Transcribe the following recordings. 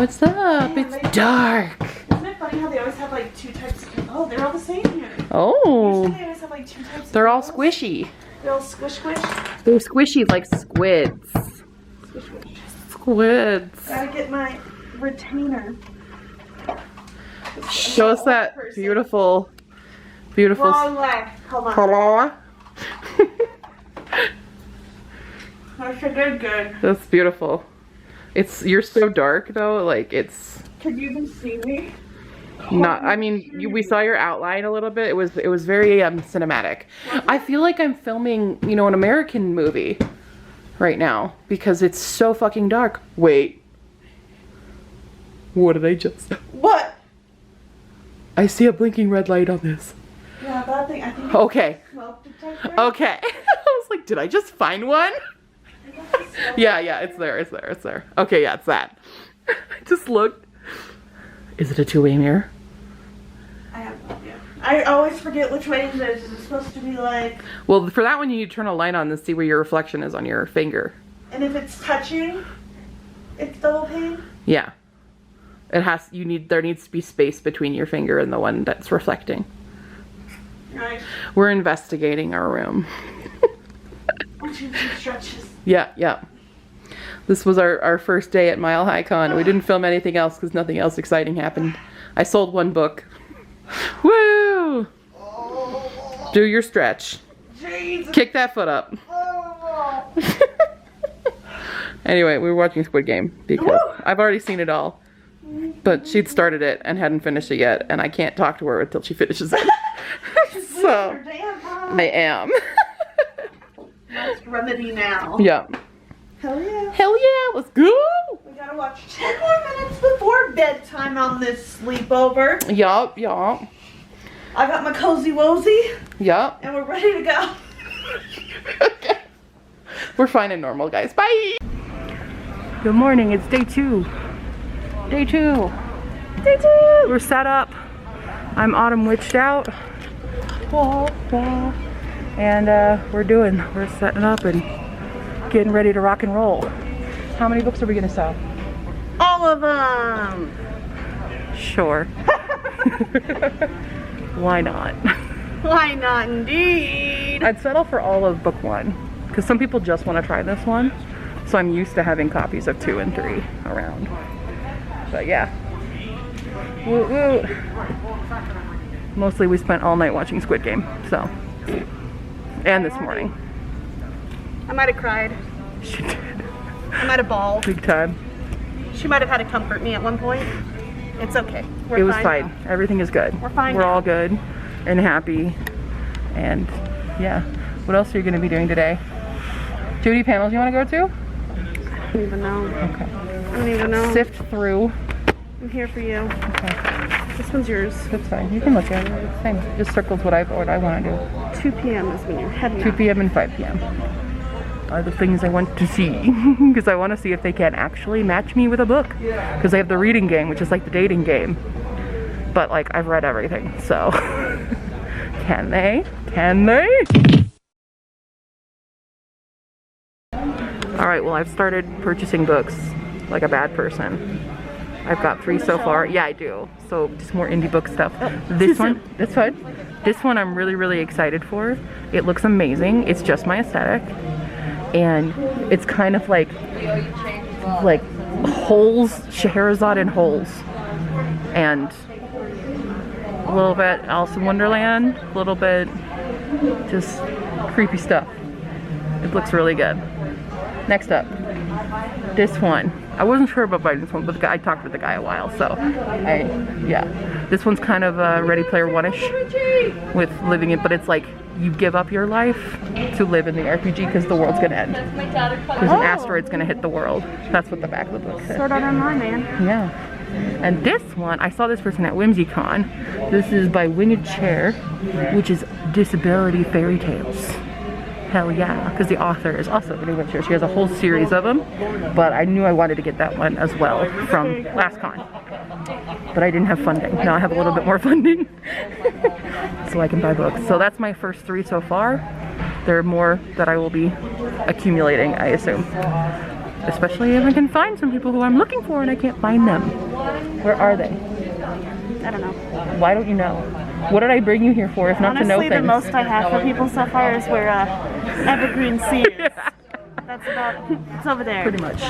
What's up? Man, It's dark. Isn't it funny how they always have like 2 types of... Oh, they're all the same here. Oh. Usually they always have like 2 types of... They're all pillows. squishy. They're all squish. They're squishy like squids. Squish. Squids. Gotta get my retainer. Show us that beautiful, beautiful. Wrong leg. Hold on. Hello. I figured good. That's beautiful. You're so dark though, like it's Can you even see me? not, I mean, we saw your outline a little bit. It was very cinematic. I feel like I'm filming, you know, an American movie right now because it's so fucking dark. Wait. What did I just... What? I see a blinking red light on this. Yeah, that thing, I think... Okay. Smoke detector. Okay. I was like, did I just find one? Yeah, it's there. Okay, yeah, it's that. I just looked. Is it a two-way mirror? I have no idea. I always forget which way it is. Is it supposed to be like... Well, for that one, you need to turn a light on to see where your reflection is on your finger. And if it's touching, it's double pane? Yeah. There needs to be space between your finger and the one that's reflecting. Right. We're investigating our room. We're doing some stretches. Yeah. This was our first day at Mile High Con. We didn't film anything else because nothing else exciting happened. I sold 1 book. Woo! Do your stretch. Jesus. Kick that foot up. Anyway, we were watching Squid Game because I've already seen it all. But she'd started it and hadn't finished it yet, and I can't talk to her until she finishes it. So, I am. Must remedy now. Yeah. Hell yeah. Hell yeah, let's go! We gotta watch 10 more minutes before bedtime on this sleepover. Yup. I got my cozy wozy, Yup. and we're ready to go. Okay. We're fine and normal, guys. Bye! Good morning, it's day 2. Day 2. We're set up. I'm autumn witched out. And we're setting up and getting ready to rock and roll. How many books are we gonna sell? All of them. Sure. Why not? Why not indeed? I'd settle for all of book 1 because some people just want to try this one. So I'm used to having copies of 2 and 3 around. But yeah. Woo woo. Mostly we spent all night watching Squid Game, so. And this morning. I might have cried. She did. I might have bawled. Big time. She might have had to comfort me at one point. It's okay. It was fine. Everything is good. We're fine We're now. all good and happy. And yeah. What else are you going to be doing today? Judy, panels you want to go to? I don't even know. Okay. I don't even know. Sift through. I'm here for you. Okay. This one's yours. That's fine. You can look at it. It's the same. It just circles what I want to do. 2 p.m. is when you're heading 2 out. p.m. and 5 p.m. are the things I want to see. Because I want to see if they can actually match me with a book. Because they have the reading game, which is like the dating game. But like, I've read everything, so. Can they? Can they? Alright, well I've started purchasing books like a bad person. I've got 3 so far. Yeah, I do. So just more indie book stuff. This one, that's fine. This one I'm really excited for. It looks amazing. It's just my aesthetic. And it's kind of like holes, Scheherazade in holes. And a little bit Alice in Wonderland, a little bit just creepy stuff. It looks really good. Next up, this one. I wasn't sure about buying this one, but I talked with the guy a while, so yeah. This one's kind of Ready Player One-ish with living it, but it's like you give up your life to live in the RPG because the world's gonna end. There's an asteroid's gonna hit the world. That's what the back of the book says. Sword Art Online, man. Yeah. And this one, I saw this person at WhimsyCon. This is by Winged Chair, which is Disability Fairy Tales. Hell yeah, because the author is also a Winged Chair. She has a whole series of them, but I knew I wanted to get that one as well from last con. But I didn't have funding. Now I have a little bit more funding, so I can buy books. So that's my first 3 so far. There are more that I will be accumulating, I assume. Especially if I can find some people who I'm looking for and I can't find them. Where are they? I don't know. Why don't you know? What did I bring you here for if not to know Honestly, things? the most I have for people so far is where Evergreen Sea is. That's about, it's over there. Pretty much.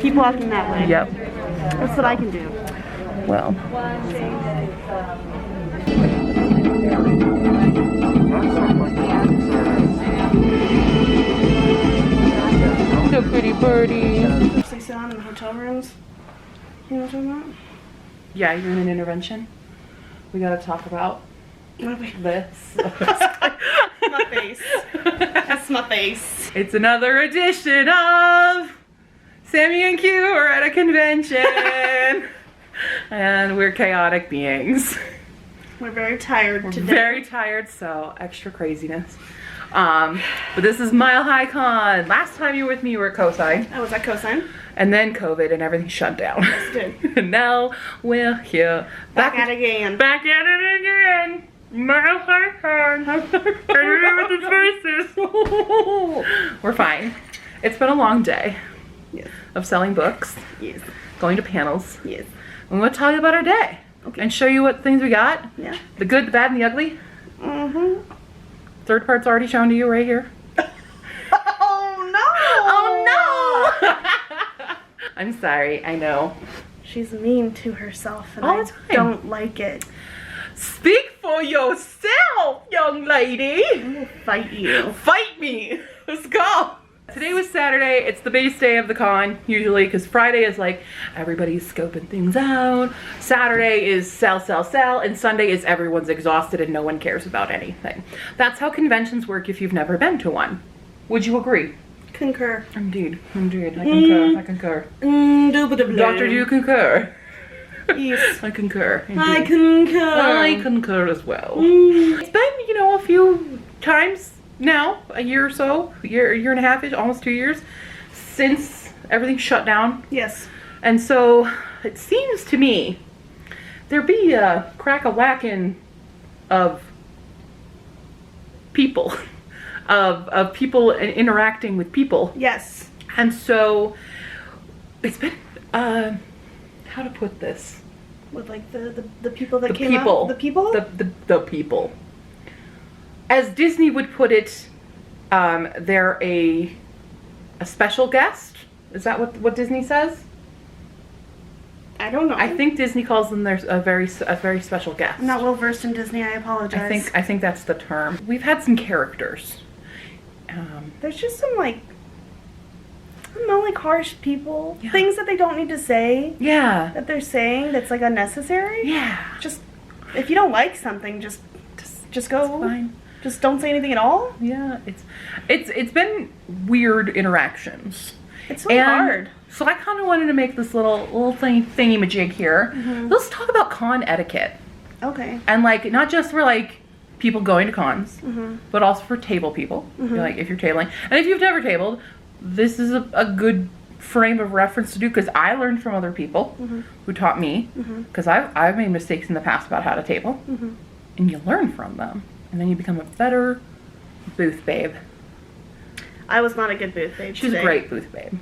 Keep walking that way. Yep. That's what I can do. Well. So pretty birdie. They sit on in the hotel rooms. You know what I'm talking about? Yeah, you're in an intervention. We gotta talk about this. My face. That's my face. It's another edition of Sami and Q are at a convention. And we're chaotic beings. We're very tired We're today. very tired, so extra craziness. But this is Mile High Con. Last time you were with me, you were at Cosine. Oh, was that cosine? And then COVID and everything shut down. That's good. And now we're here. Back at it again. Back at it again. Mile High Con. I don't know what this voice is. We're fine. It's been a long day. Yes. Of selling books. Yes. Going to panels. Yes. I'm going to tell you about our day. Okay. And show you what things we got. Yeah. The good, the bad, and the ugly. Mm-hmm. Third part's already shown to you right here. Oh no! Oh no! I'm sorry, I know. She's mean to herself and All I the time. don't like it. Speak for yourself, young lady. I will fight you. Fight me. Let's go. Today was Saturday. It's the base day of the con, usually, because Friday is like everybody's scoping things out. Saturday is sell, sell, sell, and Sunday is everyone's exhausted and no one cares about anything. That's how conventions work if you've never been to one. Would you agree? Concur. Indeed, indeed. I concur. I concur. Indubitably. Doctor, do you concur? Yes. I concur. Indeed. I concur. I concur as well. It's been, you know, a few times now, a year or so, year and a half-ish, almost 2 years, since everything shut down. Yes. And so it seems to me there be a crack-a-whacking of people, of people interacting with people. Yes. And so it's been, how to put this? With like the people that The came people. out. The people? The people. As Disney would put it, they're a special guest. Is that what Disney says? I don't know. I think Disney calls them there's a very special guest. I'm not well versed in Disney. I apologize. I think that's the term. We've had some characters. There's just some like, I don't know, like harsh people. Yeah. Things that they don't need to say. Yeah. That they're saying that's like unnecessary. Yeah. Just if you don't like something, just go. It's fine. Just don't say anything at all. Yeah. It's been weird interactions. It's so hard. So I kind of wanted to make this little thingy-majig here. Let's talk about con etiquette. Okay. And like, not just for like people going to cons, but also for table people. Like if you're tabling. And if you've never tabled, this is a good frame of reference to do, because I learned from other people who taught me, because I've made mistakes in the past about how to table. And you learn from them. And then you become a better booth babe. I was not a good booth babe She was today. a great booth babe.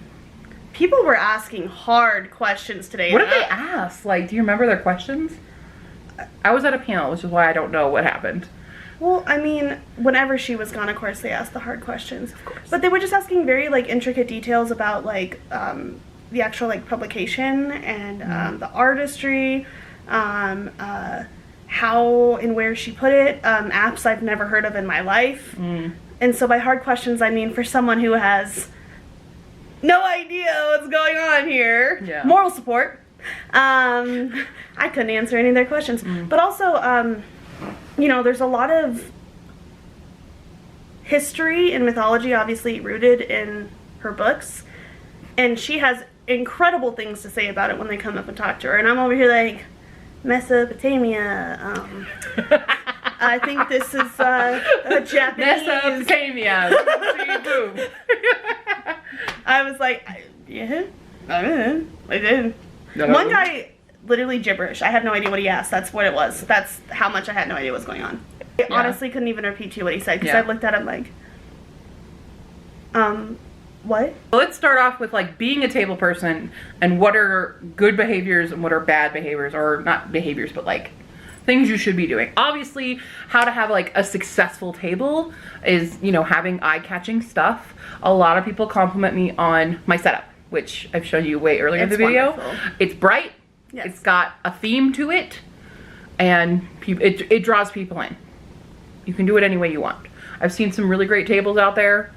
People were asking hard questions today. What did they ask? Like, do you remember their questions? I was at a panel, which is why I don't know what happened. Well, I mean, whenever she was gone, of course, they asked the hard questions. Of course. But they were just asking very, like, intricate details about, like, the actual, like, publication and the artistry, how and where she put it, apps I've never heard of in my life. And so by hard questions, I mean for someone who has no idea what's going on here. Yeah. Moral support. I couldn't answer any of their questions. But also, you know, there's a lot of history and mythology obviously rooted in her books. And she has incredible things to say about it when they come up and talk to her. And I'm over here like, Mesopotamia, I think this is a Japanese. Mesopotamia. See, boom. I was like, yeah, I did. No. One guy, literally gibberish. I had no idea what he asked. That's what it was. That's how much I had no idea what was going on. I honestly couldn't even repeat to you what he said, because I looked at him like, What? Let's start off with like being a table person and what are good behaviors and what are bad behaviors, or not behaviors, but like things you should be doing. Obviously, how to have like a successful table is, you know, having eye-catching stuff. A lot of people compliment me on my setup, which I've shown you way earlier in the video. Wonderful. It's bright. Yes. It's got a theme to it, and it draws people in. You can do it any way you want. I've seen some really great tables out there.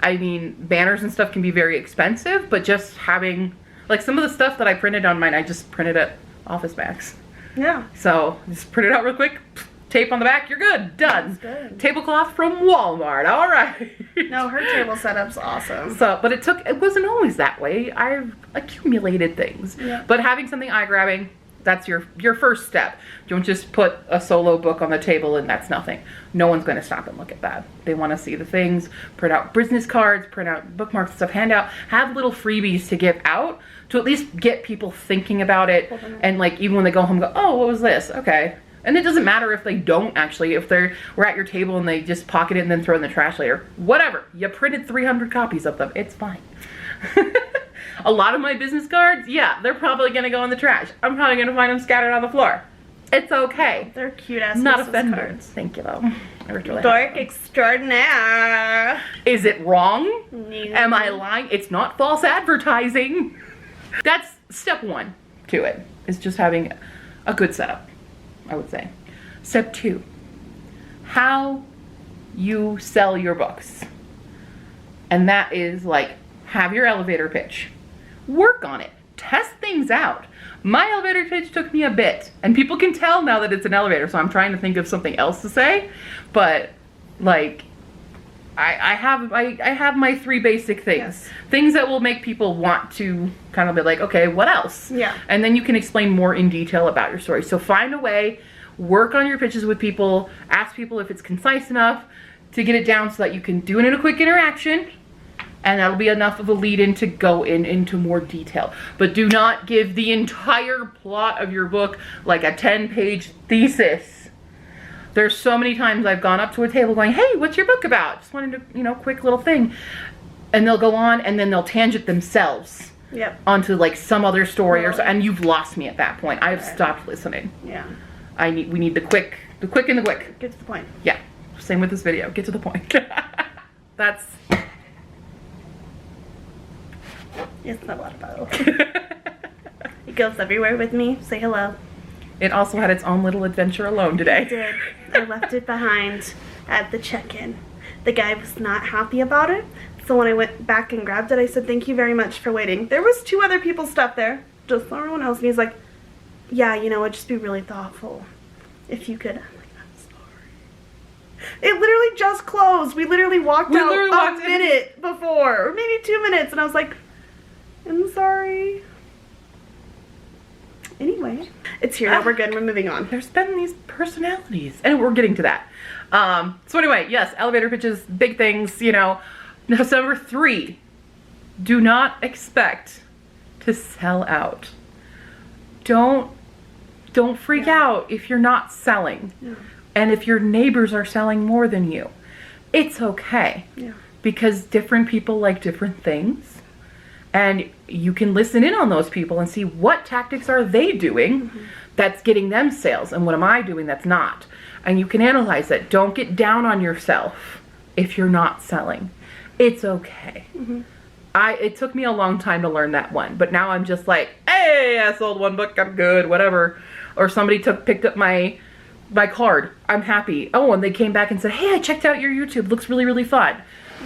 I mean, banners and stuff can be very expensive, but just having, like some of the stuff that I printed on mine, I just printed at Office Max. Yeah. So just print it out real quick, tape on the back, you're good, done. That's good. Tablecloth from Walmart, all right. No, her table setup's awesome. So, but it wasn't always that way. I've accumulated things. Yeah. But having something eye-grabbing, that's your first step. Don't just put a solo book on the table and that's nothing. No one's going to stop and look at that. They want to see the things, print out business cards, print out bookmarks, stuff, hand out, have little freebies to give out to at least get people thinking about it. And like, even when they go home, go, oh, what was this? Okay. And it doesn't matter if they don't actually, if we're at your table and they just pocket it and then throw it in the trash later. Whatever. You printed 300 copies of them. It's fine. A lot of my business cards, yeah, they're probably gonna go in the trash. I'm probably gonna find them scattered on the floor. It's okay. They're cute ass Not business offended. cards. Thank you though. I worked really Dork hard. extraordinaire. Is it wrong? No. Am I lying? It's not false advertising. That's step one to it, is just having a good setup, I would say. Step two, how you sell your books. And that is like, have your elevator pitch. Work on it. Test things out. My elevator pitch took me a bit, and people can tell now that it's an elevator, so I'm trying to think of something else to say. But like, I have my three basic things. Yes. Things that will make people want to kind of be like, okay, what else? Yeah. And then you can explain more in detail about your story. So find a way, work on your pitches with people, ask people if it's concise enough to get it down so that you can do it in a quick interaction. And that'll be enough of a lead in to go into more detail. But do not give the entire plot of your book like a 10-page thesis. There's so many times I've gone up to a table going, hey, what's your book about? Just wanted to, you know, quick little thing. And they'll go on and then they'll tangent themselves onto like some other story or so, and you've lost me at that point. I've stopped listening. Yeah. We need the quick and the quick. Get to the point. Yeah. Same with this video. Get to the point. That's... It's the water bottle. It goes everywhere with me. Say hello. It also had its own little adventure alone today. I did. I left it behind at the check-in. The guy was not happy about it, so when I went back and grabbed it, I said, thank you very much for waiting. There was 2 other people's stuff there, just everyone else, and he's like, yeah, you know, it'd just be really thoughtful if you could. I'm like, I'm sorry. It literally just closed. We literally walked out a minute before, or maybe 2 minutes, and I was like, I'm sorry. Anyway, it's here now. We're good. We're moving on. There's been these personalities, and we're getting to that. So anyway, yes, elevator pitches, big things, you know. Now, number 3, do not expect to sell out. Don't freak out if you're not selling. Yeah. And if your neighbors are selling more than you. It's okay. Yeah. Because different people like different things. And you can listen in on those people and see what tactics are they doing that's getting them sales, and what am I doing that's not. And you can analyze it. Don't get down on yourself if you're not selling. It's okay. It took me a long time to learn that one, but now I'm just like, hey, I sold 1 book, I'm good, whatever. Or somebody picked up my card, I'm happy. Oh, and they came back and said, hey, I checked out your YouTube, looks really, really fun.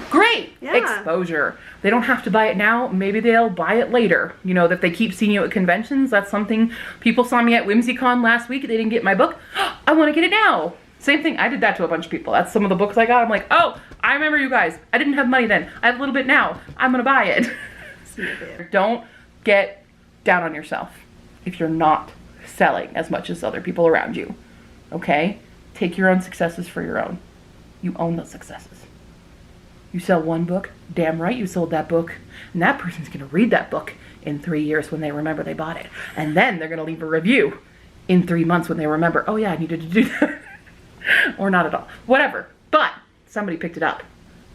Great. Yeah. Exposure. They don't have to buy it now. Maybe they'll buy it later. You know, that they keep seeing you at conventions. That's something. People saw me at WhimsyCon last week. They didn't get my book. I want to get it now. Same thing. I did that to a bunch of people. That's some of the books I got. I'm like, oh, I remember you guys. I didn't have money then. I have a little bit now. I'm going to buy it. Don't get down on yourself if you're not selling as much as other people around you. Okay? Take your own successes for your own. You own those successes. You sell 1 book, damn right you sold that book. And that person's going to read that book in 3 years when they remember they bought it. And then they're going to leave a review in 3 months when they remember, oh yeah, I needed to do that. Or not at all. Whatever. But somebody picked it up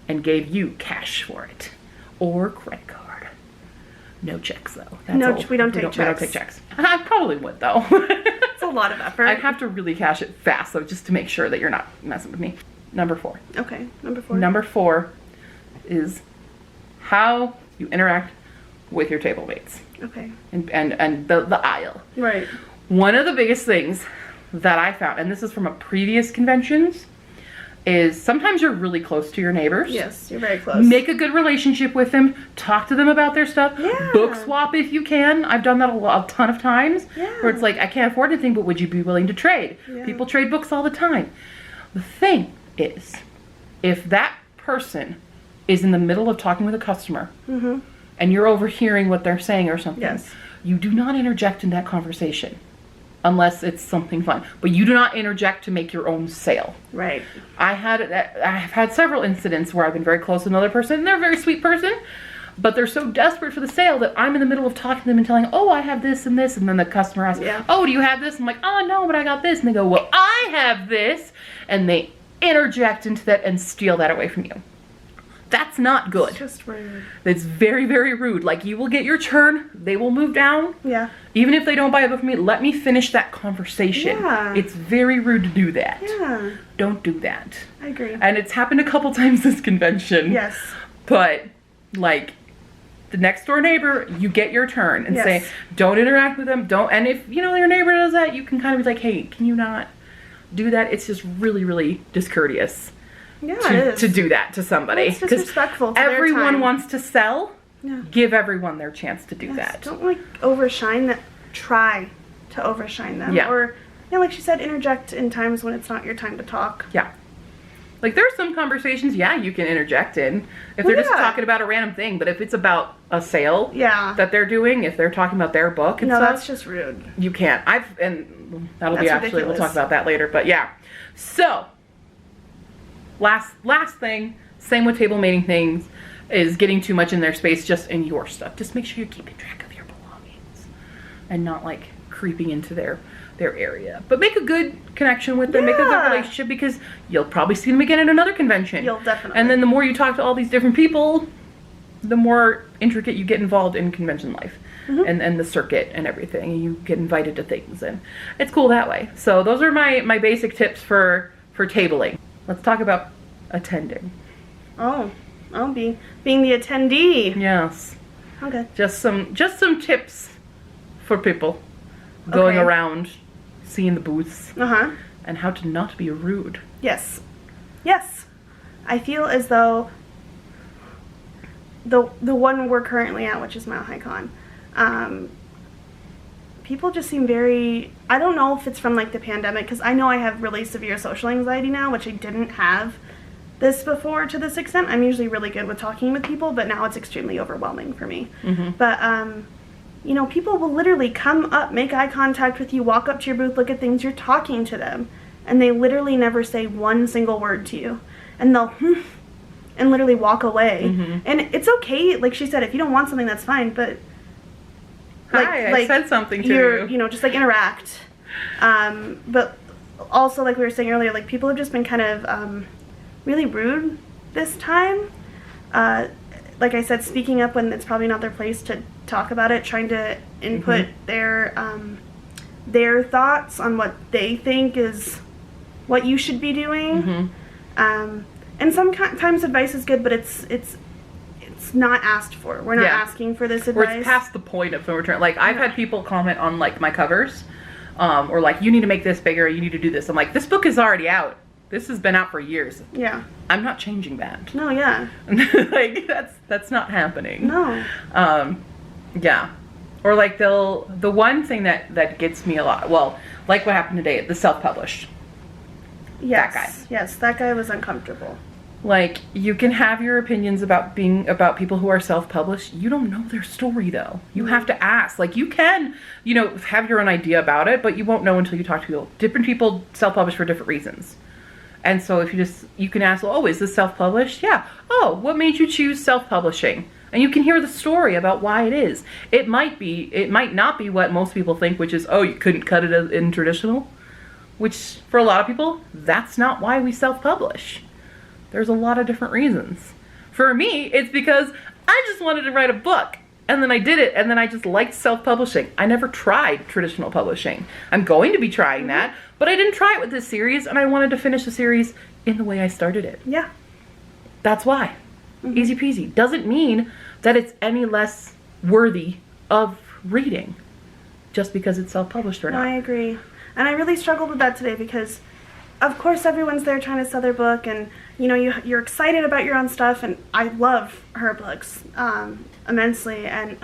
and gave you cash for it. or credit card. No checks though. We don't take checks. We don't take checks. I probably would though. It's a lot of effort. I'd have to really cash it fast though, just to make sure that you're not messing with me. Number 4. Okay, number 4. Number 4 is how you interact with your table mates. Okay. And the aisle. Right. One of the biggest things that I found, and this is from a previous conventions, is sometimes you're really close to your neighbors. Yes, you're very close. Make a good relationship with them. Talk to them about their stuff. Yeah. Book swap if you can. I've done that a ton of times. Yeah. Where it's like, I can't afford anything, but would you be willing to trade? Yeah. People trade books all the time. The thing is, if that person is in the middle of talking with a customer, Mm-hmm. and you're overhearing what they're saying or something, Yes. you do not interject in that conversation. Unless it's something fun. But you do not interject to make your own sale. Right. I have had several incidents where I've been very close to another person, and they're a very sweet person, but they're so desperate for the sale that I'm in the middle of talking to them and telling, oh, I have this and this, and then the customer asks, Yeah. oh, do you have this? I'm like, oh, no, but I got this. And they go, well, I have this, and they interject into that and steal that away from you. That's not good. It's just rude. It's very, very rude. Like, you will get your turn, they will move down. Yeah. Even if they don't buy a book from me, let me finish that conversation. Yeah. It's very rude to do that. Yeah. Don't do that. I agree. And it's happened a couple times this convention. Yes. But, like, the next door neighbor, you get your turn and Yes. say, don't interact with them. Don't. And if, you know, your neighbor does that, you can kind of be like, hey, can you not do that? It's just really, really discourteous. Yeah, it is. To do that to somebody. It's disrespectful to their everyone time. wants to sell. Yeah. Give everyone their chance to do Yes, that. Don't like overshine that. Try to overshine them. Yeah. Or, like she said, interject in times when it's not your time to talk. Yeah. Like, there's some conversations, yeah, you can interject in. If they're just Yeah. talking about a random thing, but if it's about a sale Yeah. that they're doing, if they're talking about their book and No, stuff, that's just rude. you can't. And that'll be That's actually, we'll ridiculous. talk about that later, but yeah. So, last thing, same with table mating things, is getting too much in their space, just in your stuff. Just make sure you're keeping track of your belongings and not like creeping into their area. But make a good connection with them, make a good Yeah. relationship, because you'll probably see them again at another convention. You'll definitely. And then the more you talk to all these different people, the more intricate you get involved in convention life. Mm-hmm. And the circuit and everything. And you get invited to things, and it's cool that way. So those are my basic tips for tabling. Let's talk about attending. Oh, being the attendee. Yes. Okay. Just some tips for people going Okay. around, seeing the booths, Uh-huh. and how to not be rude. Yes. Yes. I feel as though the one we're currently at, which is Mile High Con, people just seem very, I don't know if it's from like the pandemic, because I know I have really severe social anxiety now, which I didn't have this before to this extent. I'm usually really good with talking with people, but now it's extremely overwhelming for me. Mm-hmm. But people will literally come up, make eye contact with you, walk up to your booth, look at things, you're talking to them, and they literally never say one single word to you. And they'll and literally walk away. Mm-hmm. And it's okay, like she said, if you don't want something, that's fine, but Hi, I said something to you. Just like interact. But also, like we were saying earlier, like people have just been kind of really rude this time. Like I said, speaking up when it's probably not their place to talk about it, trying to input their thoughts on what they think is what you should be doing. Mm-hmm. And sometimes advice is good, but it's not asked for. We're not asking for this advice. Or it's past the point of no return. Like, I've had people comment on like my covers, or like, you need to make this bigger, you need to do this. I'm like, this book is already out. This has been out for years. Yeah. I'm not changing that. No, yeah. Like, that's not happening. No. Yeah. Or like the one thing that gets me a lot, well, like what happened today, the self-published. Yes. That guy. Yes, that guy was uncomfortable. Like, you can have your opinions about people who are self-published. You don't know their story, though. You have to ask. Like, you can, have your own idea about it, but you won't know until you talk to people. Different people self-publish for different reasons. And so if you can ask, well, oh, is this self-published? Yeah. Oh, what made you choose self-publishing? And you can hear the story about why it is. It might not be what most people think, which is, oh, you couldn't cut it in traditional. Which, for a lot of people, that's not why we self-publish. There's a lot of different reasons. For me, it's because I just wanted to write a book. And then I did it, and then I just liked self-publishing. I never tried traditional publishing. I'm going to be trying that, but I didn't try it with this series, and I wanted to finish the series in the way I started it. Yeah. That's why. Easy peasy. Doesn't mean that it's any less worthy of reading just because it's self-published or No, not. I agree. And I really struggled with that today because, of course, everyone's there trying to sell their book, and you're excited about your own stuff, and I love her books immensely, and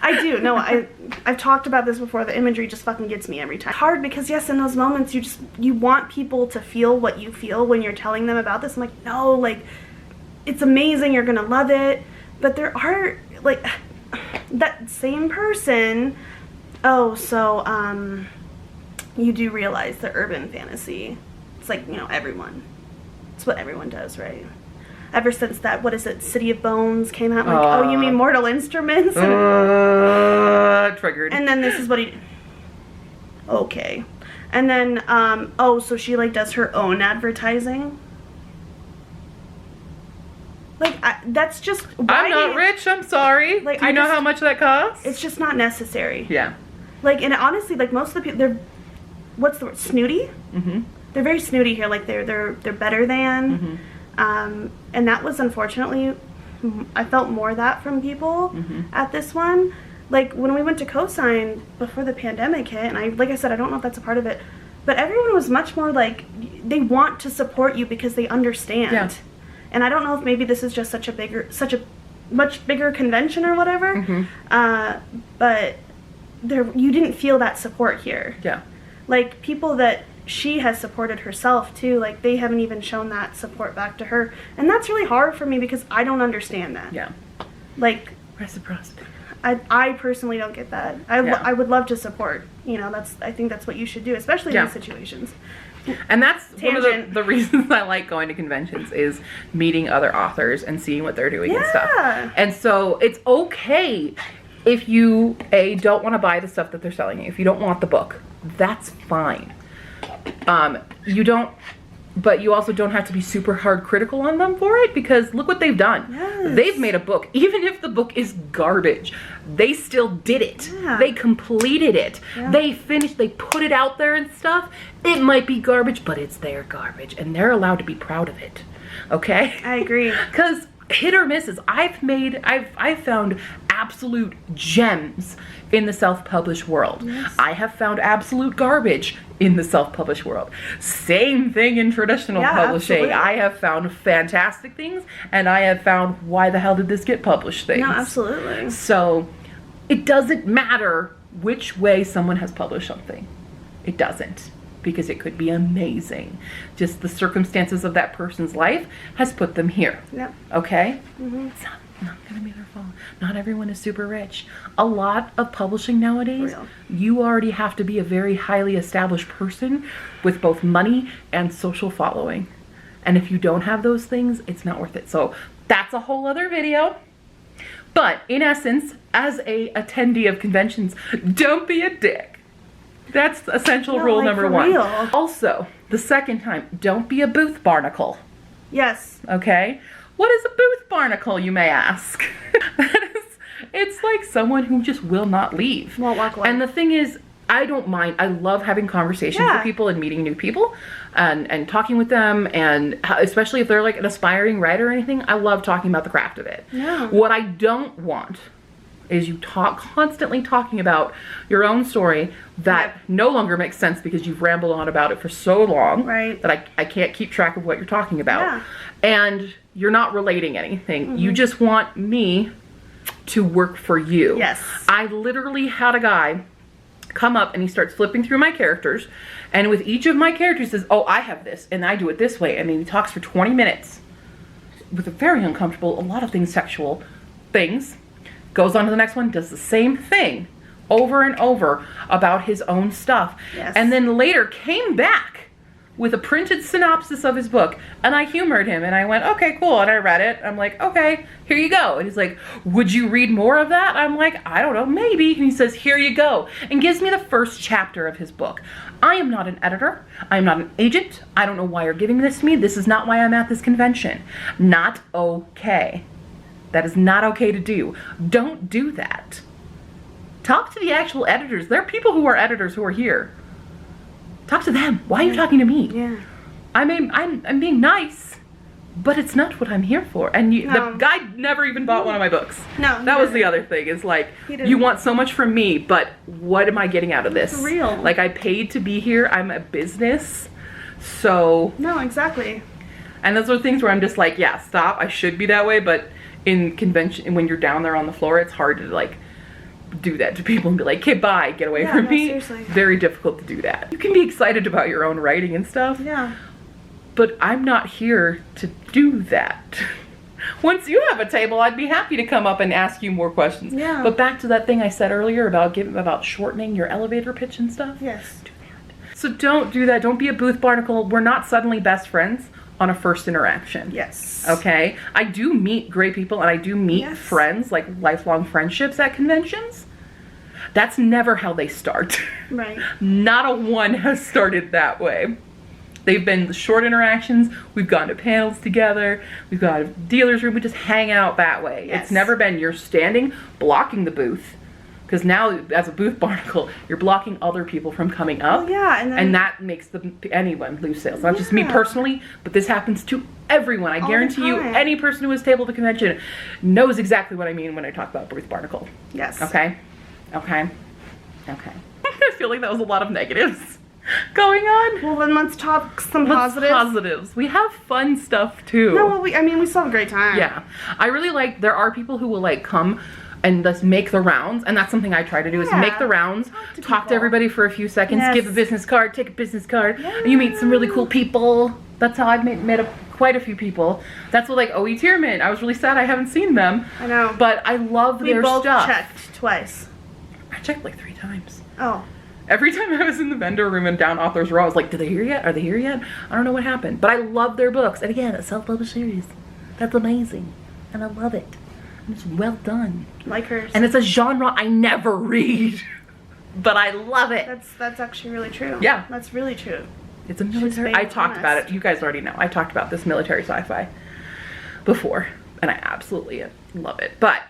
I do. No, I've talked about this before. The imagery just fucking gets me every time. It's hard because, yes, in those moments you want people to feel what you feel when you're telling them about this. I'm like, no, like, it's amazing, you're gonna love it, but there are, like, that same person, you do realize the urban fantasy, it's like, everyone, it's what everyone does, right? Ever since that, what is it, City of Bones came out, like, oh, you mean Mortal Instruments? Triggered. And then this is what he, okay. And then, so she, like, does her own advertising? Like, that's just... I'm not rich, I'm sorry. Like, do you know how much that costs? It's just not necessary. Yeah. Like, and honestly, like, most of the people, they're, what's the word, snooty? Mm-hmm. They're very snooty here, like, they're better than. Mm-hmm. And that was, unfortunately, I felt more of that from people at this one. Like, when we went to Cosign before the pandemic hit, and like I said, I don't know if that's a part of it, but everyone was much more like, they want to support you because they understand. Yeah. And I don't know if maybe this is just such a much bigger convention or whatever, but you didn't feel that support here. Yeah. Like, people that she has supported herself too, like, they haven't even shown that support back to her, and that's really hard for me because I don't understand that. Yeah. Like, reciprocity. I personally don't get that. I would love to support. I think that's what you should do, especially in these situations. And that's one of the reasons I like going to conventions, is meeting other authors and seeing what they're doing and stuff. And so it's okay if you, don't want to buy the stuff that they're selling you. If you don't want the book, that's fine. But you also don't have to be super hard critical on them for it, because look what they've done. Yes. They've made a book. Even if the book is garbage, they still did it. Yeah. They completed it. Yeah. They finished, they put it out there and stuff. It might be garbage, but it's their garbage, and they're allowed to be proud of it. Okay? I agree. Because hit or misses, I've found absolute gems in the self-published world. Yes. I have found absolute garbage in the self-published world. Same thing in traditional publishing. Absolutely. I have found fantastic things, and I have found, why the hell did this get published things. No, absolutely. So it doesn't matter which way someone has published something. It doesn't, because it could be amazing. Just the circumstances of that person's life has put them here. Yep. Okay? It's not gonna be their fault. Not everyone is super rich. A lot of publishing nowadays, you already have to be a very highly established person with both money and social following. And if you don't have those things, it's not worth it. So that's a whole other video. But in essence, as a attendee of conventions, don't be a dick. That's essential rule number one. Real. Also, the second time, don't be a booth barnacle. Yes. Okay? What is a booth barnacle, you may ask? It's like someone who just will not leave. Won't walk away. And the thing is, I don't mind. I love having conversations with people and meeting new people and talking with them, and especially if they're like an aspiring writer or anything, I love talking about the craft of it. Yeah. What I don't want is you constantly talking about your own story that no longer makes sense because you've rambled on about it for so long that I can't keep track of what you're talking about. Yeah. And you're not relating anything. You just want me to work for you. Yes. I literally had a guy come up and he starts flipping through my characters, and with each of my characters says, oh, I have this and I do it this way. I mean, he talks for 20 minutes with a very uncomfortable, a lot of things, sexual things, goes on to the next one, does the same thing over and over about his own stuff. Yes. And then later came back with a printed synopsis of his book, and I humored him and I went, okay, cool. And I read it. I'm like, okay, here you go. And he's like, would you read more of that? I'm like, I don't know, maybe. And he says, here you go, and gives me the first chapter of his book. I am not an editor. I am not an agent. I don't know why you're giving this to me. This is not why I'm at this convention. Not okay. That is not okay to do. Don't do that. Talk to the actual editors. There are people who are editors who are here. Talk to them. Why are you talking to me? Yeah. I'm being nice, but it's not what I'm here for. And the guy never even bought one of my books. No. That was the other thing. Is like, you want so much from me, but what am I getting out of this? For real. Like, I paid to be here. I'm a business. So. No, exactly. And those are things where I'm just like, yeah, stop. I should be that way, but in convention, when you're down there on the floor, it's hard to like do that to people and be like, okay, bye, get away from me. Seriously. Very difficult to do that. You can be excited about your own writing and stuff. Yeah. But I'm not here to do that. Once you have a table, I'd be happy to come up and ask you more questions. Yeah. But back to that thing I said earlier about shortening your elevator pitch and stuff. Yes. Do that. So don't do that. Don't be a booth barnacle. We're not suddenly best friends on a first interaction. Yes. Okay? I do meet great people and I do meet friends, like lifelong friendships at conventions. That's never how they start. Right. Not a one has started that way. They've been short interactions. We've gone to panels together. We've got a dealer's room. We just hang out that way. Yes. It's never been you're standing, blocking the booth. Because now, as a booth barnacle, you're blocking other people from coming up. Oh, yeah, and that makes anyone lose sales. Not just me personally, but this happens to everyone. I guarantee you, any person who has table at the convention knows exactly what I mean when I talk about booth barnacle. Yes. Okay? Okay? Okay. I feel like that was a lot of negatives going on. Well, then let's talk some positives. Positives. We have fun stuff too. No, well, we still have a great time. Yeah. I really like, there are people who will like come and let's make the rounds, and that's something I try to do is make the rounds, talk to everybody for a few seconds, give a business card, take a business card, and you meet some really cool people. That's how I've met quite a few people. That's what like O.E. Tierman. I was really sad I haven't seen them. I know. But I love their stuff. We both checked twice. I checked like 3 times. Oh. Every time I was in the vendor room and down Author's Row, I was like, did they hear yet? Are they here yet? I don't know what happened. But I love their books. And again, a self-published series. That's amazing. And I love it. It's well done. Like hers. And it's a genre I never read. But I love it. That's actually really true. Yeah. That's really true. It's a military. I talked about it. You guys already know. I talked about this military sci-fi before. And I absolutely love it. But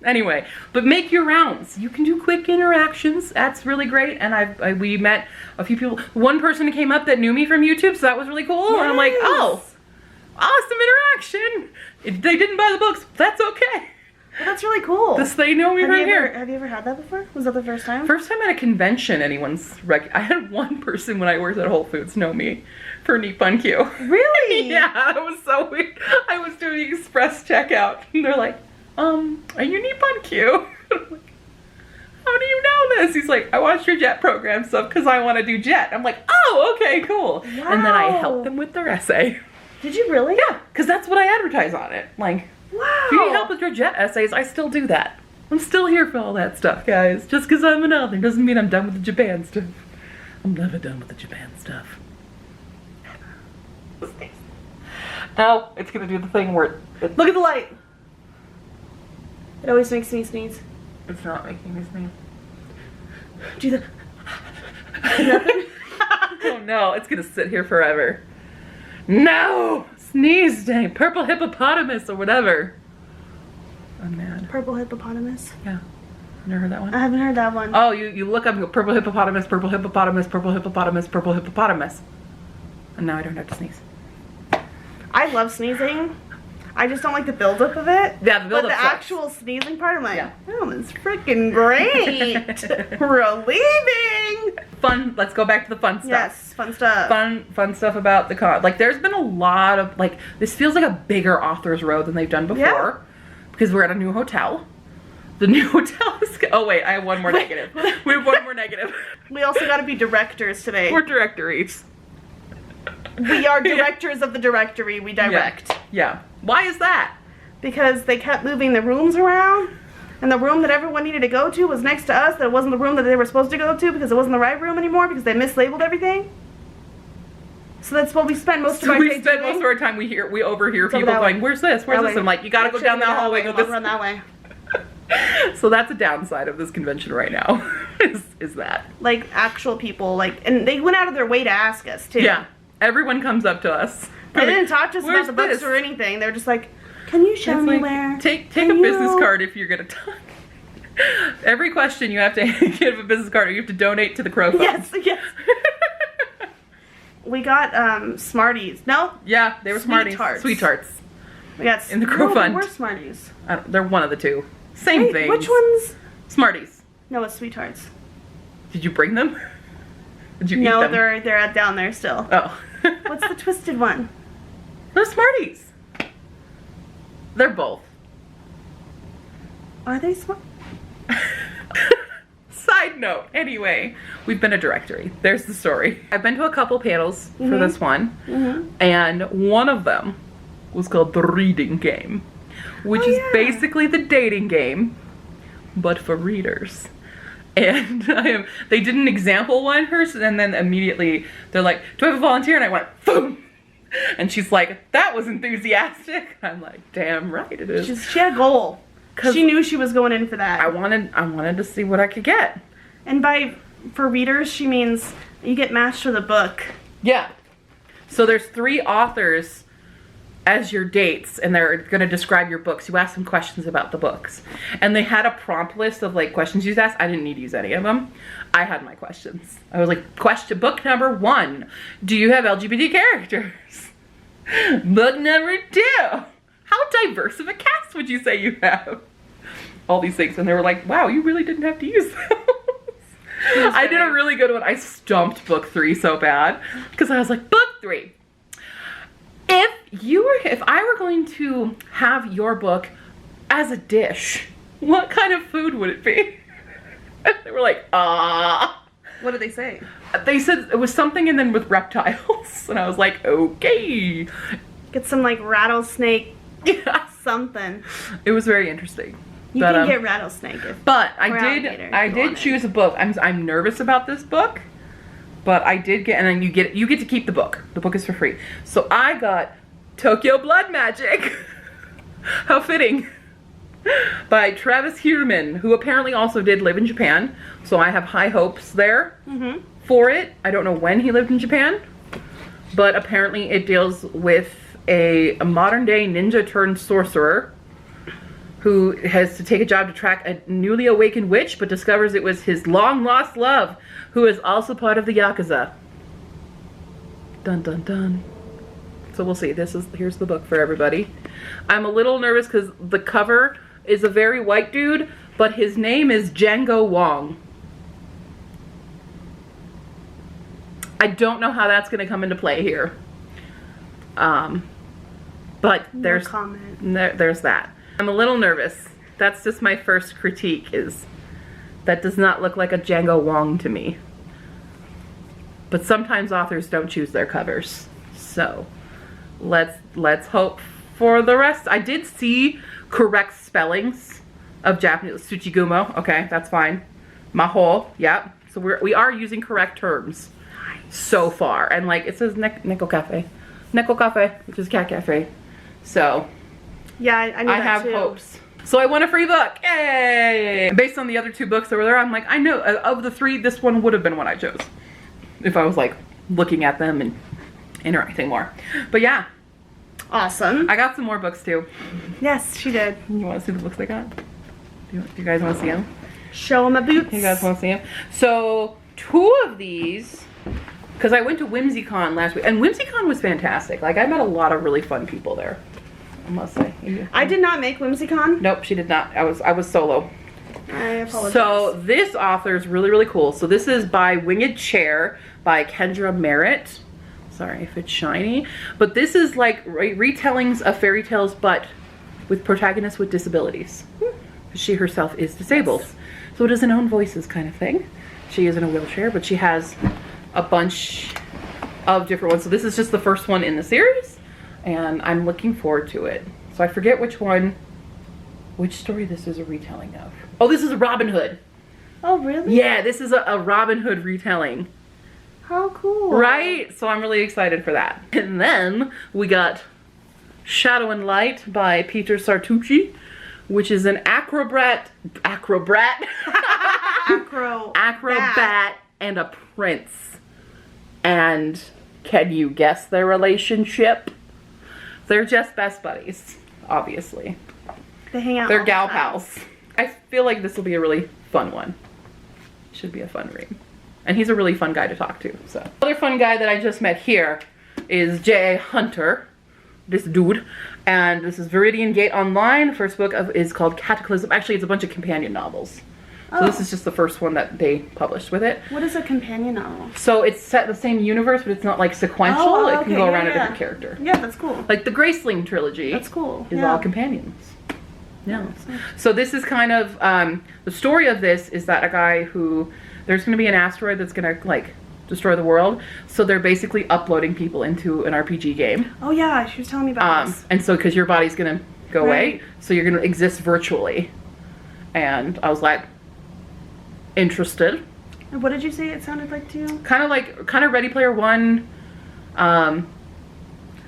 anyway, but make your rounds. You can do quick interactions. That's really great. And we met a few people. One person came up that knew me from YouTube, so that was really cool. Yes. And I'm like, oh, awesome interaction. If they didn't buy the books, that's okay. Well, that's really cool. They know me from here. Have you ever had that before? Was that the first time? First time at a convention I had one person when I worked at Whole Foods know me for Nippon Q. Really? Yeah, that was so weird. I was doing express checkout and they're like, are you Nippon Q? I'm like, how do you know this? He's like, I watched your jet program stuff because I want to do jet. I'm like, oh, okay, cool. Wow. And then I helped them with their essay. Did you really? Yeah, because that's what I advertise on it. Like, wow. If you need help with your jet essays, I still do that. I'm still here for all that stuff, guys. Just because I'm an author doesn't mean I'm done with the Japan stuff. I'm never done with the Japan stuff. Now, it's going to do the thing where look at the light. It always makes me sneeze. It's not making me sneeze. Do the... Nothing? Oh no, it's going to sit here forever. No! Sneeze, dang. Purple hippopotamus or whatever. I'm mad. Purple hippopotamus? Yeah. Never heard that one? I haven't heard that one. Oh, you look up and go purple hippopotamus, purple hippopotamus, purple hippopotamus, purple hippopotamus. And now I don't have to sneeze. I love sneezing. I just don't like the buildup of it. Yeah, the buildup But the sucks. actual sneezing part, I'm like, oh, it's freaking great. Relieving. Fun. Let's go back to the fun stuff. Yes, fun stuff. Fun stuff about the con. Like, there's been a lot of, like, this feels like a bigger Author's Row than they've done before. Yeah. Because we're at a new hotel. The new hotel is, oh wait, I have one more negative. We have one more negative. We also got to be directors today. We're directories. We are directors of the directory. We direct. Yeah. Why is that? Because they kept moving the rooms around, and the room that everyone needed to go to was next to us. That it wasn't the room that they were supposed to go to because it wasn't the right room anymore because they mislabeled everything. So that's what we spend most of our day doing. We spend most of our time, we overhear people going, where's this? Where's this? And I'm like, you gotta go down that hallway. Go this. Run that way. So that's a downside of this convention right now, is that. Like, actual people, like, and they went out of their way to ask us, too. Yeah. Everyone comes up to us. They didn't talk to us about the books or anything. They're just like, Can you show It's me like, where? Take Can a business you- card if you're gonna talk. Every question you have to give a business card or you have to donate to the Crow Fund. Yes, yes. We got Smarties. No? Yeah, they were Sweet Smarties. Tarts. Sweet Tarts. We got In the Crow no, Fund. They were Smarties. They're one of the two. Same Wait, thing. which ones? Smarties. No, it's Sweet Tarts. Did you bring them? Did you eat No, them? they're down there still. Oh. What's the twisted one? They're Smarties. They're both. Are they smart? Side note, anyway, we've been a directory. There's the story. I've been to a couple panels for this one, and one of them was called The Reading Game, which is basically the dating game, but for readers. And they did an example one first, and then immediately they're like, do I have a volunteer? And I went, boom! And she's like, that was enthusiastic. I'm like, damn right it is. She had a goal. She knew she was going in for that. I wanted to see what I could get. And for readers, she means you get matched with a book. Yeah. So there's 3 authors as your dates, and they're going to describe your books. You ask them questions about the books. And they had a prompt list of like questions you'd ask. I didn't need to use any of them. I had my questions. I was like, book number 1, do you have LGBT characters? Book number 2, how diverse of a cast would you say you have? All these things. And they were like, wow, you really didn't have to use those. I did a really good one. I stumped book 3 so bad because I was like, book 3. If I were going to have your book as a dish, what kind of food would it be? They were like, What did they say? They said it was something and then with reptiles. And I was like, okay. Get some like rattlesnake Yeah. something. It was very interesting. You can get rattlesnake. But or alligator I if you did want choose a book. I'm nervous about this book, but I did get, and then you get to keep the book. The book is for free. So I got Tokyo Blood Magic. How fitting. By Travis Heuermann, who apparently also did live in Japan. So I have high hopes there for it. I don't know when he lived in Japan, but apparently it deals with a modern day ninja turned sorcerer who has to take a job to track a newly awakened witch, but discovers it was his long lost love, who is also part of the Yakuza. Dun dun dun. So we'll see. Here's the book for everybody. I'm a little nervous because the cover is a very white dude, but his name is Django Wong. I don't know how that's going to come into play here. But there's that. I'm a little nervous. That's just my first critique, is that does not look like a Django Wong to me. But sometimes authors don't choose their covers. So let's hope for the rest. I did see correct spellings of Japanese. Tsuchigumo, okay, that's fine. Maho, yep. So we are using correct terms so far. And like it says Neko Cafe. Neko Cafe, which is cat cafe. So yeah, I knew that have too. hopes. So I won a free book. Yay! Based on the other 2 books that were there, I'm like, I know of the 3, this one would have been one I chose if I was like looking at them and interacting more. But yeah, Awesome. I got some more books too. Yes, she did. You want to see the books I got? Do you guys want to see them? Show them my boots. You guys want to see them? So 2 of these, because I went to WhimsyCon last week, and WhimsyCon was fantastic. Like I met a lot of really fun people there, I must say. I did not make WhimsyCon. Nope, she did not. I was solo. I apologize. So this author is really, really cool. So this is by Winged Chair by Kendra Merritt. Sorry if it's shiny. But this is like retellings of fairy tales, but with protagonists with disabilities. She herself is disabled. Yes. So it is an own voices kind of thing. She is in a wheelchair, but she has a bunch of different ones. So this is just the first one in the series, and I'm looking forward to it. So I forget which story this is a retelling of. Oh, this is a Robin Hood. Oh, really? Yeah, this is a Robin Hood retelling. How cool. Right? So I'm really excited for that. And then we got Shadow and Light by Peter Sartucci, which is an acrobat and a prince. And can you guess their relationship? They're just best buddies. obviously. They hang out. They're all the gal time. pals. I feel like this will be a really fun one. Should be a fun read. And he's a really fun guy to talk to, so. Another fun guy that I just met here is J.A. Hunter, this dude. And this is Viridian Gate Online. First book is called Cataclysm. Actually, it's a bunch of companion novels. So this is just the first one that they published with it. What is a companion novel? So it's set in the same universe, but it's not like sequential. Oh, It can go okay, around yeah, a different character. Yeah, that's cool. Like the Graceling trilogy. That's cool. Is Yeah. all companions. Yeah. So this is kind of, the story of this is that a guy who, there's going to be an asteroid that's going to like destroy the world. So they're basically uploading people into an RPG game. Oh yeah, she was telling me about this. And so because your body's going to go Right. away, so you're going to exist virtually. And I was like, interested. And what did you say it sounded like to you? Kind of Ready Player One. I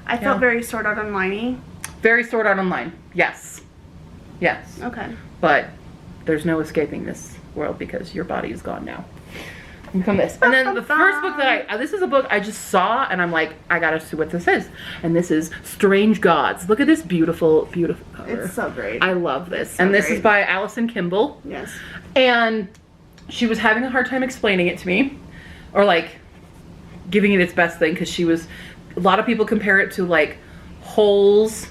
felt Yeah. very Sword Art Online-y. Very Sword Art Online. Yes. Yes. Okay. But there's no escaping this world because your body is gone now. From this. And then the first book that this is a book I just saw and I'm like, I gotta see what this is. And this is Strange Gods. Look at this beautiful, beautiful cover. It's so great. I love this. So and this great. is by Alison Kimball. Yes. And she was having a hard time explaining it to me. Or like giving it its best thing because a lot of people compare it to like Holes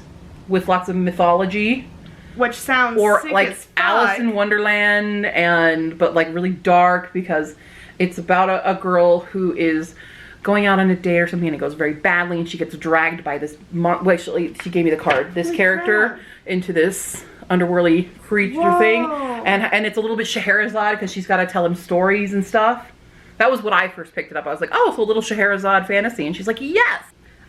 with lots of mythology. Which sounds Or sick like as fuck. Alice in Wonderland, but like really dark because it's about a girl who is going out on a date or something and it goes very badly and she gets dragged by this she gave me the card, this character into this underworldly creature thing, and it's a little bit Scheherazade because she's got to tell him stories and stuff. That was what I first picked it up. I was like, oh, so a little Scheherazade fantasy, and she's like, yes.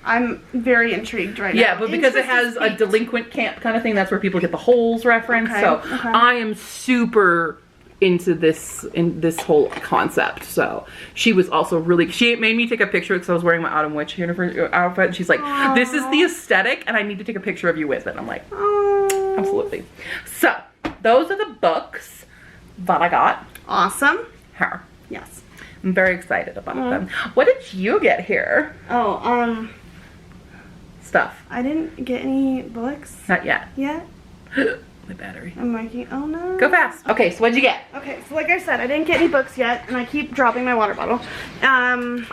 I'm very intrigued right now. Yeah, but because it has a delinquent camp kind of thing, that's where people get the Holes reference. Okay, So okay. I am super into this whole concept. So she was also she made me take a picture because I was wearing my Autumn Witch uniform outfit, and she's like, this is the aesthetic, and I need to take a picture of you with it. I'm like, absolutely. So those are the books that I got. Awesome. Her. Yes. I'm very excited about them. What did you get here? Oh, Stuff. I didn't get any books Not yet. yet. My battery. I'm marking. Oh no. Go fast. Okay, so what'd you get? Okay, so like I said, I didn't get any books yet, and I keep dropping my water bottle. I'm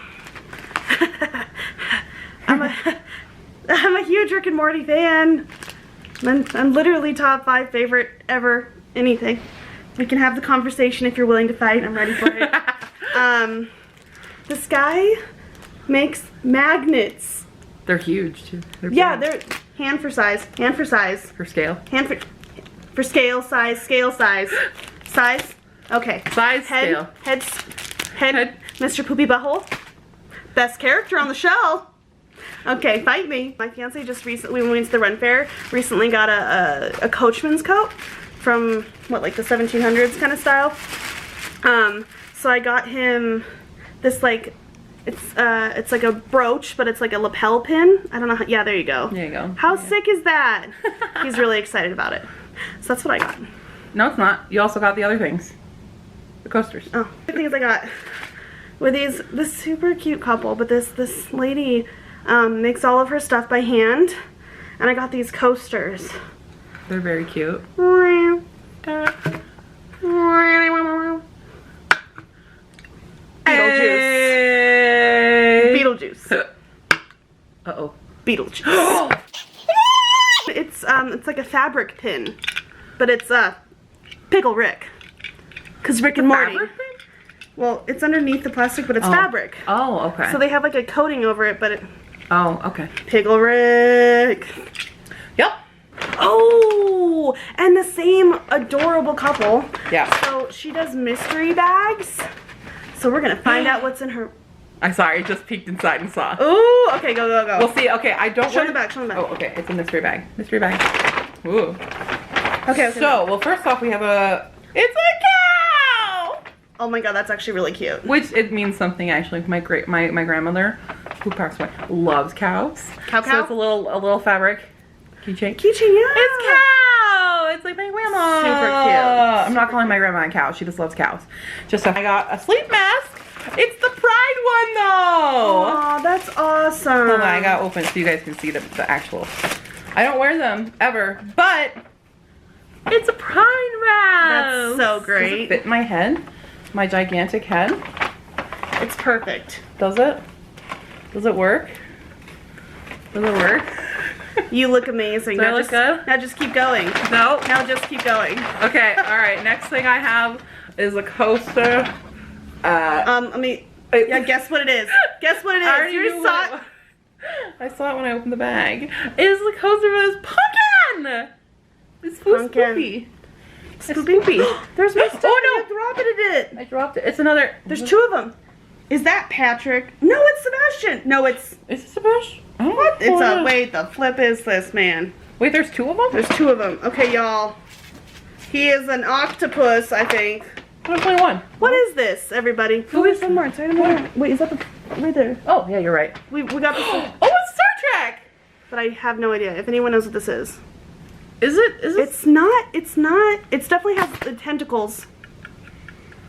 a huge Rick and Morty fan. I'm literally top 5 favorite ever anything. We can have the conversation if you're willing to fight. I'm ready for it. This guy makes magnets. They're huge too. Yeah, big. they're hand for size, For scale. hand for scale, size, size. Okay. Size, Head, scale. head, Mr. Poopy Butthole. Best character on the show. Okay, fight me. My fiance just recently, when we went to the Run Fair, recently got a coachman's coat from, what, like the 1700s kind of style. So I got him this, like, it's like a brooch, but it's like a lapel pin. I don't know how, yeah, there you go. There you go. How sick is that? He's really excited about it. So that's what I got. No, it's not. You also got the other things. The coasters. Oh, the things I got were this super cute couple, but this lady makes all of her stuff by hand, and I got these coasters. They're very cute. Beetlejuice. Uh-oh. Beetlejuice. It's like a fabric pin, but it's Pickle Rick. Cause Rick and Morty. Fabric? Well, it's underneath the plastic, but it's fabric. Oh, okay. So they have like a coating over it, but it. Oh, okay. Pickle Rick. Yep. Oh, and the same adorable couple. Yeah. So she does mystery bags. So we're gonna find out what's in her. I'm sorry, I just peeked inside and saw. Ooh, okay, go. We'll see. Okay, I don't Show want the back, show the back. Oh, okay. It's a mystery bag. Mystery bag. Ooh. Okay. So, well, first off, we have it's a cow! Oh my god, that's actually really cute. Which, it means something, actually. My grandmother, who passed away, loves cows. Cow? So it's a little fabric keychain. Keychain, yeah. It's cow! It's like my grandma. Super cute. I'm not calling my grandma a cow. She just loves cows. Just so I got a sleep mask. It's the Pride one, though. Aw, that's awesome. Hold on, I got open so you guys can see the actual I don't wear them ever, but it's a pride vest. That's so great. Does it fit my head? My gigantic head? It's perfect. Does it? Does it work? Does it work? You look amazing. Do I look good? Now just keep going. No? Now just keep going. Okay, alright. Next thing I have is a coaster. Let me, yeah, guess what it is. Guess what it is. I already You knew just saw it. what- I saw it when I opened the bag. It is the coaster for this pumpkin! It's Pumpkin. spoopy. It's spoopy. There's my stuff. Oh, You dropped it in it. I dropped it. It's another. There's two of them. Is that Patrick? No, it's Sebastian. No, it's... Is this a bush? What? It's a... Wait, the flip is this, man. Wait, there's two of them? There's two of them. Okay, y'all. He is an octopus, I think. There's only one. What is this, everybody? Who is somewhere? It's right in there. Wait, is that the... Right there. Oh, yeah, you're right. We got this... Oh, it's Star Trek! But I have no idea if anyone knows what this is. Is it? Is it? It's not. It's not. It definitely has the tentacles.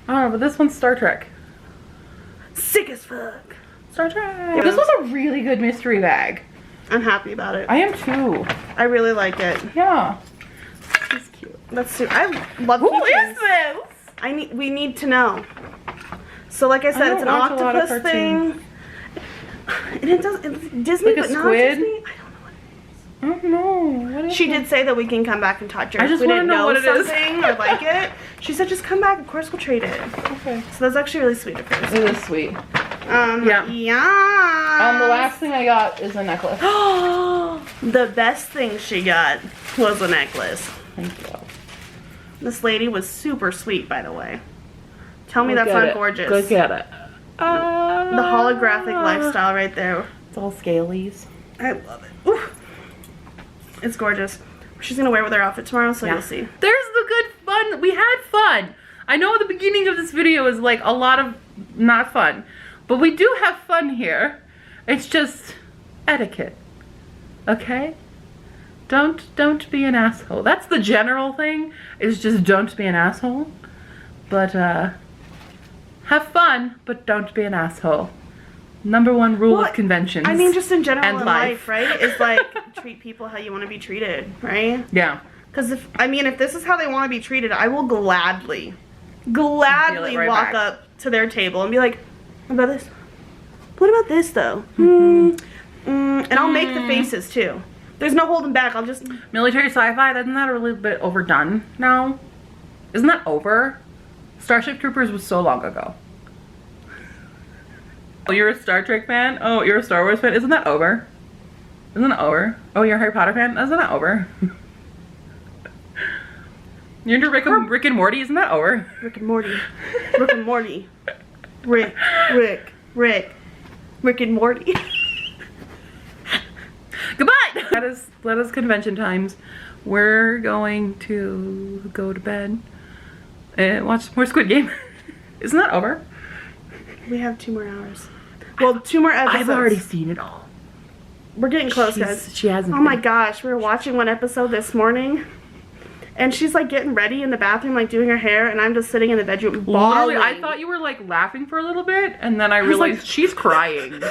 Oh, but this one's Star Trek. Sick as fuck. Star Trek. This was a really good mystery bag. I'm happy about it. I am too. I really like it. Yeah. It's cute. Let's do. I love Who keychains. is this? We need to know. So, like I said, it's an watch a lot of octopus cartoons. thing. And it does. It's Disney, Like a but not squid? Disney. I don't know. What is She it? did say that we can come back and talk to her. I just if we wanna didn't know what it is. something or like it. She said, just come back. Of course, we'll trade it. Okay. So that's actually really sweet of her. It is sweet. Yeah. The last thing I got is a necklace. The best thing she got was a necklace. Thank you. This lady was super sweet, by the way. Tell me Go that's get not it. gorgeous. Go get it. The holographic lifestyle right there. It's all scalies. I love it. Ooh. It's gorgeous. She's gonna wear it with her outfit tomorrow, so you'll see. There's the good fun. We had fun. I know the beginning of this video is like a lot of not fun, but we do have fun here. It's just etiquette. Okay? Don't be an asshole. That's the general thing, is just don't be an asshole. But have fun, but don't be an asshole. Number one rule of conventions. I mean, just in general and in life, right? Is like treat people how you want to be treated, right? Yeah. Because if this is how they want to be treated, I will gladly right walk back. up to their table and be like, what about this? What about this though? And I'll make the faces too. There's no holding back. I'll just... Military sci-fi, isn't that a little bit overdone now? Isn't that over? Starship Troopers was so long ago. Oh, you're a Star Trek fan? Oh, you're a Star Wars fan? Isn't that over? Isn't that over? Oh, you're a Harry Potter fan? Isn't that over? You're into Rick and Morty? Isn't that over? Rick and Morty. Rick and Morty. Rick and Morty. Goodbye! That is convention times. We're going to go to bed and watch more Squid Game. Isn't that over? We have 2 more hours. Well, 2 more episodes. I've already seen it all. We're getting close, guys. She hasn't. Oh my gosh, we were watching one episode this morning, and she's like getting ready in the bathroom, like doing her hair, and I'm just sitting in the bedroom bawling. Literally, I thought you were like laughing for a little bit, and then I realized like, she's crying.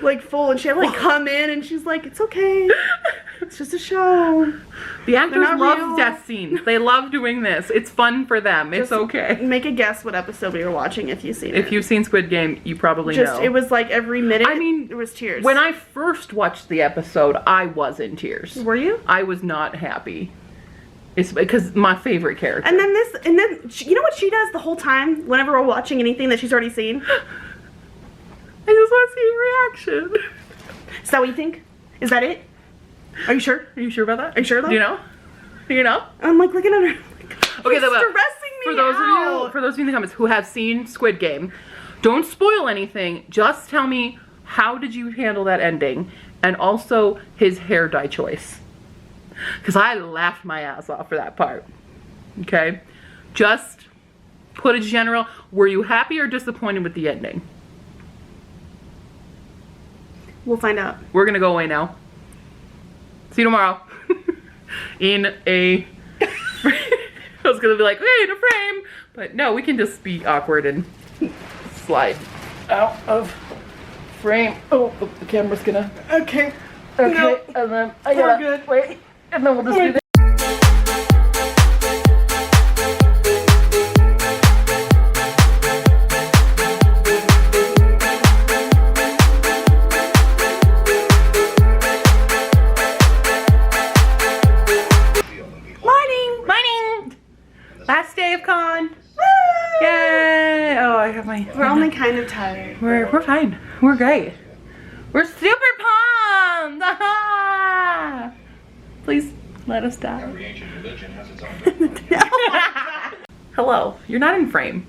Like full, and she had like come in, and she's like, "It's okay, it's just a show." The actors not love real. death scenes. They love doing this. It's fun for them. It's Just okay. Make a guess what episode we were watching if you've seen it. If you've seen Squid Game, you probably know. It was like every minute. I mean, there was tears. When I first watched the episode, I was in tears. Were you? I was not happy. It's because my favorite character. And then you know what she does the whole time whenever we're watching anything that she's already seen? I just want to see your reaction. Is that what you think? Is that it? Are you sure? Are you sure about that? Are you sure though? Do you know? Do you know? I'm like looking at her. Okay, She's stressing me for those out. of you in the comments who have seen Squid Game, don't spoil anything. Just tell me, how did you handle that ending, and also his hair dye choice, because I laughed my ass off for that part. Okay, just put a general. Were you happy or disappointed with the ending? We'll find out. We're gonna go away now. See you tomorrow. In a I was gonna be like, hey, in a frame, but no, we can just be awkward and slide out of frame. Oh, the camera's gonna. Okay. Okay, No. and then I We're gotta good. wait. And then we'll just do this. Last day of con. Woo! Yay! Oh, I have my. We're only kind of tired. We're fine. We're great. We're super pumped. Ah! Please let us die. Every ancient religion has its own. Hello. You're not in frame.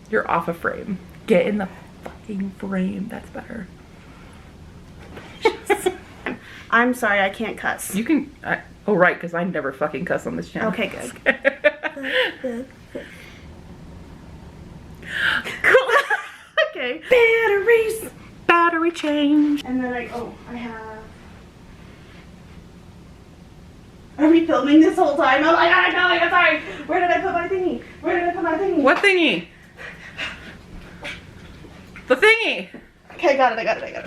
You're off of frame. Get in the fucking frame. That's better. I'm sorry, I can't cuss. You can. Oh right, because I never fucking cuss on this channel. Okay, good. Cool. Okay. Batteries. Battery change. And then I have. Are we filming this whole time? Oh my god, no, I'm sorry. Where did I put my thingy? Where did I put my thingy? What thingy? The thingy. Okay, I got it.